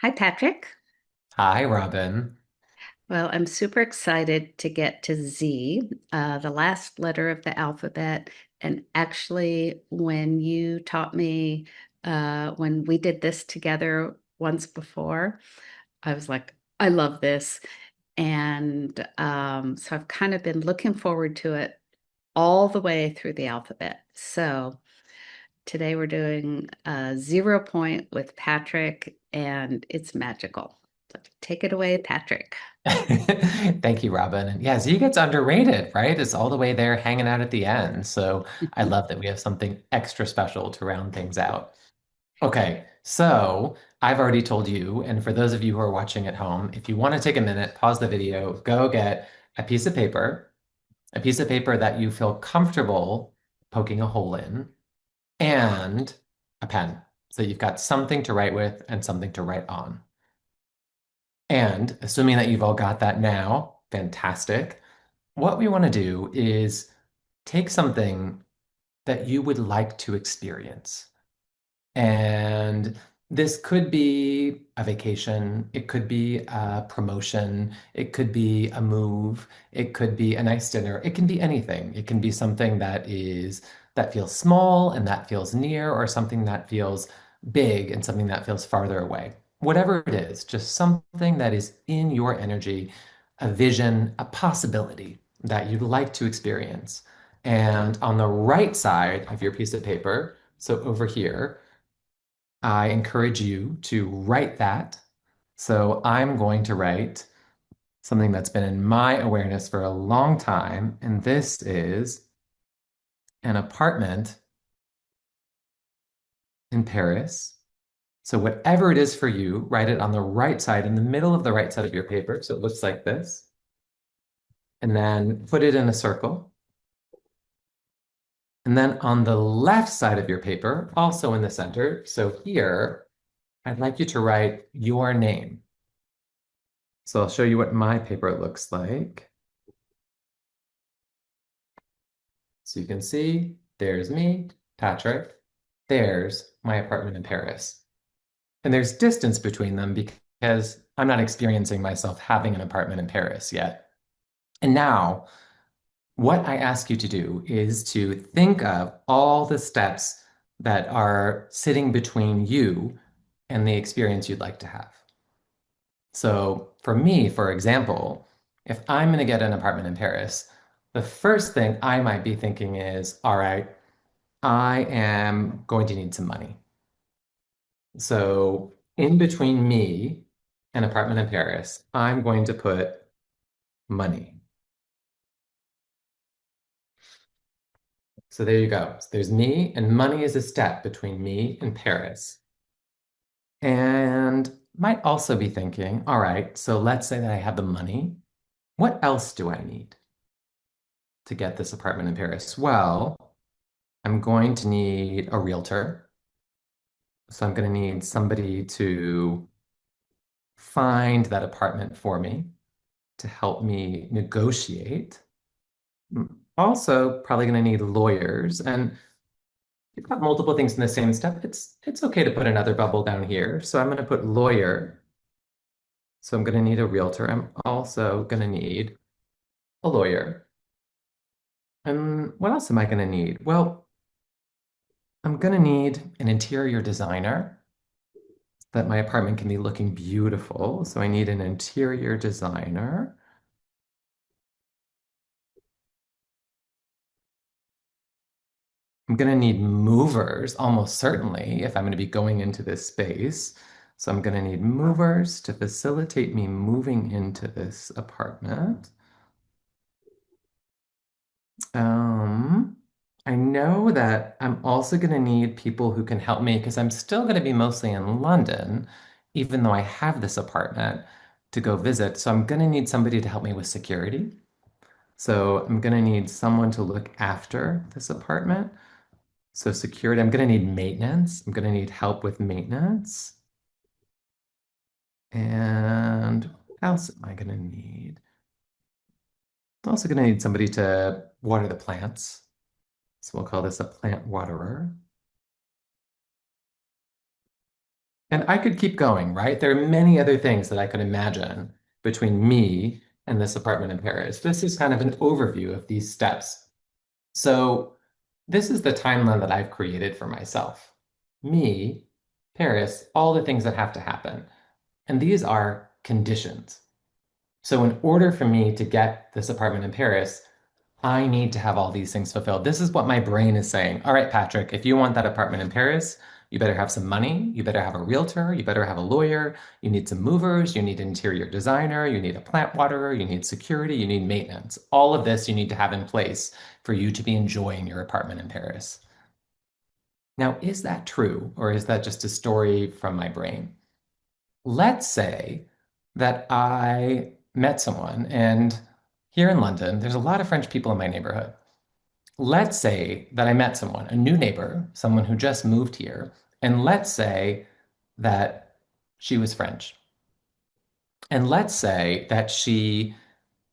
Hi, Patrick. Hi, Robin. Well, I'm super excited to get to Z, the last letter of the alphabet. And actually, when you taught me, when we did this together once before, I was like, I love this. And so I've kind of been looking forward to it all the way through the alphabet. So today we're doing 0 point with Patrick, and it's magical. So take it away, Patrick. Thank you, Robin. And yeah, Z gets underrated, right? It's all the way there hanging out at the end. So I love that we have something extra special to round things out. Okay, so I've already told you, and for those of you who are watching at home, if you want to take a minute, pause the video, go get a piece of paper that you feel comfortable poking a hole in, and a pen. So you've got something to write with and something to write on. And assuming that you've all got that now, fantastic. What we want to do is take something that you would like to experience. And this could be a vacation, it could be a promotion, it could be a move, it could be a nice dinner, it can be anything. It can be something that feels small and that feels near, or something that feels big and something that feels farther away. Whatever it is, just something that is in your energy, a vision, a possibility that you'd like to experience. And on the right side of your piece of paper, so over here, I encourage you to write that. So I'm going to write something that's been in my awareness for a long time, and this is an apartment in Paris. So whatever it is for you, write it on the right side, in the middle of the right side of your paper. So it looks like this. And then put it in a circle. And then on the left side of your paper, also in the center. So here, I'd like you to write your name. So I'll show you what my paper looks like. So you can see there's me, Patrick. There's my apartment in Paris. And there's distance between them because I'm not experiencing myself having an apartment in Paris yet. And now, what I ask you to do is to think of all the steps that are sitting between you and the experience you'd like to have. So, for me, for example, if I'm going to get an apartment in Paris, the first thing I might be thinking is, all right, I am going to need some money. So in between me and apartment in Paris, I'm going to put money. So there you go. So there's me, and money is a step between me and Paris. And might also be thinking, all right, so let's say that I have the money. What else do I need to get this apartment in Paris? Well, I'm going to need a realtor. So I'm going to need somebody to find that apartment for me, to help me negotiate. Also, probably going to need lawyers. And you've got multiple things in the same step. It's okay to put another bubble down here. So I'm going to put lawyer. So I'm going to need a realtor. I'm also going to need a lawyer. And what else am I going to need? Well, I'm going to need an interior designer so that my apartment can be looking beautiful. So I need an interior designer. I'm going to need movers, almost certainly, if I'm going to be going into this space. So I'm going to need movers to facilitate me moving into this apartment. Um, I know that I'm also going to need people who can help me because I'm still going to be mostly in London, even though I have this apartment to go visit. So I'm going to need somebody to help me with security. So I'm going to need someone to look after this apartment. So security, I'm going to need maintenance. I'm going to need help with maintenance. And what else am I going to need? I'm also going to need somebody to water the plants. So we'll call this a plant waterer. And I could keep going, right? There are many other things that I could imagine between me and this apartment in Paris. This is kind of an overview of these steps. So, this is the timeline that I've created for myself. Me, Paris, all the things that have to happen. And these are conditions. So, in order for me to get this apartment in Paris, I need to have all these things fulfilled. This is what my brain is saying. All right, Patrick, if you want that apartment in Paris, you better have some money. You better have a realtor. You better have a lawyer. You need some movers. You need an interior designer. You need a plant waterer. You need security. You need maintenance. All of this you need to have in place for you to be enjoying your apartment in Paris. Now, is that true, or is that just a story from my brain? Let's say that I met someone, and here in London, there's a lot of French people in my neighborhood. Let's say that I met someone, a new neighbor, someone who just moved here, and let's say that she was French. And let's say that she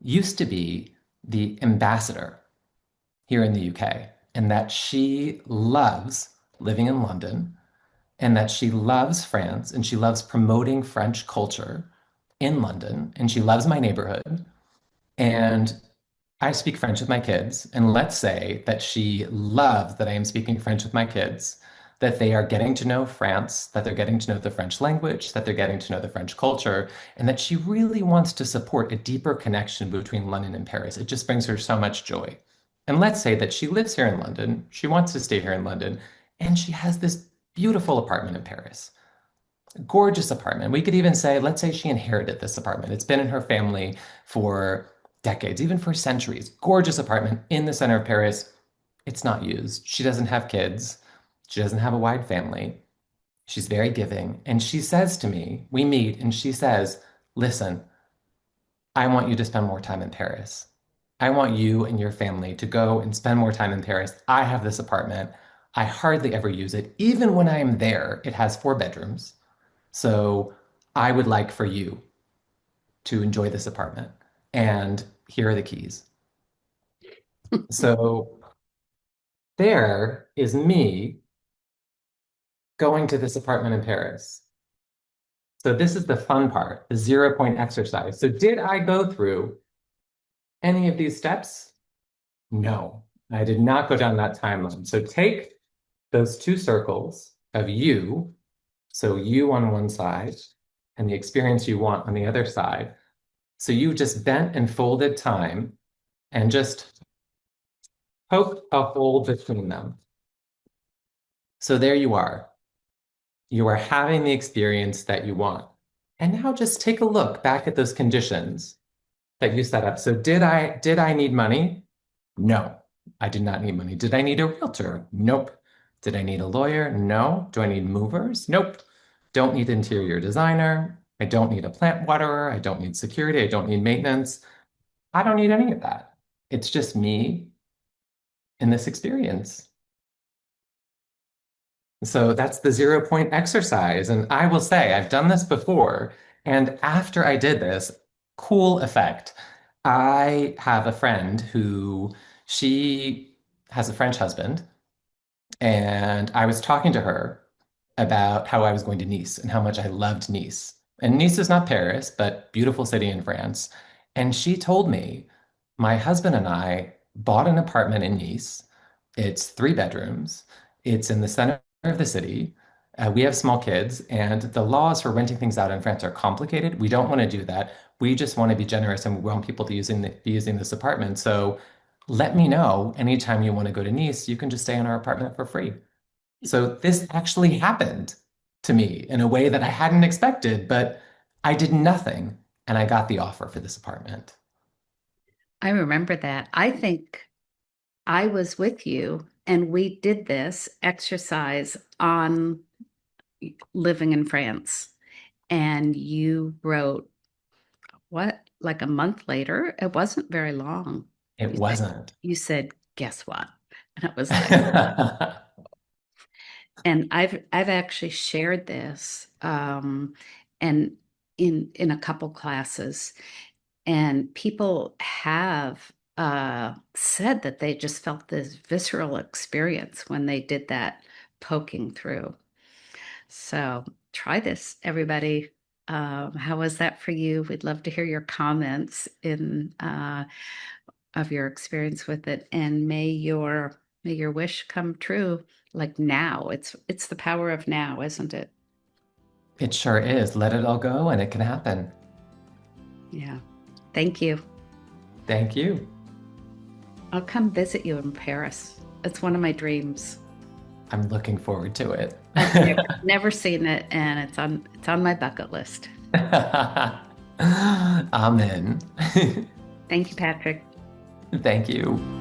used to be the ambassador here in the UK, and that she loves living in London, and that she loves France, and she loves promoting French culture in London, and she loves my neighborhood. And I speak French with my kids, and let's say that she loves that I am speaking French with my kids, that they are getting to know France, that they're getting to know the French language, that they're getting to know the French culture, and that she really wants to support a deeper connection between London and Paris. It just brings her so much joy. And let's say that she lives here in London, she wants to stay here in London, and she has this beautiful apartment in Paris. Gorgeous apartment. We could even say, let's say she inherited this apartment. It's been in her family for decades, even for centuries. Gorgeous apartment in the center of Paris. It's not used. She doesn't have kids. She doesn't have a wide family. She's very giving. And she says to me, we meet, and she says, listen, I want you to spend more time in Paris. I want you and your family to go and spend more time in Paris. I have this apartment. I hardly ever use it. Even when I am there, it has 4 bedrooms. So I would like for you to enjoy this apartment. And here are the keys. So there is me going to this apartment in Paris. So this is the fun part, the 0 point exercise. So did I go through any of these steps? No, I did not go down that timeline. So take those 2 circles of you, so you on one side and the experience you want on the other side. So you just bent and folded time and just poke a hole between them. So there you are. You are having the experience that you want. And now just take a look back at those conditions that you set up. So did I need money? No, I did not need money. Did I need a realtor? Nope. Did I need a lawyer? No. Do I need movers? Nope. Don't need interior designer. I don't need a plant waterer. I don't need security. I don't need maintenance. I don't need any of that. It's just me in this experience. So that's the 0 point exercise. And I will say, I've done this before. And after I did this, cool effect. I have a friend who she has a French husband. And I was talking to her about how I was going to Nice and how much I loved Nice. And Nice is not Paris, but beautiful city in France. And she told me, my husband and I bought an apartment in Nice. It's 3 bedrooms. It's in the center of the city. We have small kids, and the laws for renting things out in France are complicated. We don't want to do that. We just want to be generous and we want people to be using this apartment. So let me know anytime you want to go to Nice, you can just stay in our apartment for free. So this actually happened to me in a way that I hadn't expected, but I did nothing and I got the offer for this apartment. I remember that. I think I was with you and we did this exercise on living in France. And you wrote, what, like a month later? It wasn't very long. It You said, wasn't. you said, guess what? And I was like, and I've actually shared this and in a couple classes, and people have said that they just felt this visceral experience when they did that poking through. So try this, everybody. How was that for you? We'd love to hear your comments in of your experience with it, and may your wish come true. Like now, it's the power of now, isn't it? It sure is. Let it all go and it can happen. Yeah. Thank you. Thank you. I'll come visit you in Paris. It's one of my dreams. I'm looking forward to it. I've never seen it, and it's on my bucket list. Amen. Thank you, Patrick. Thank you.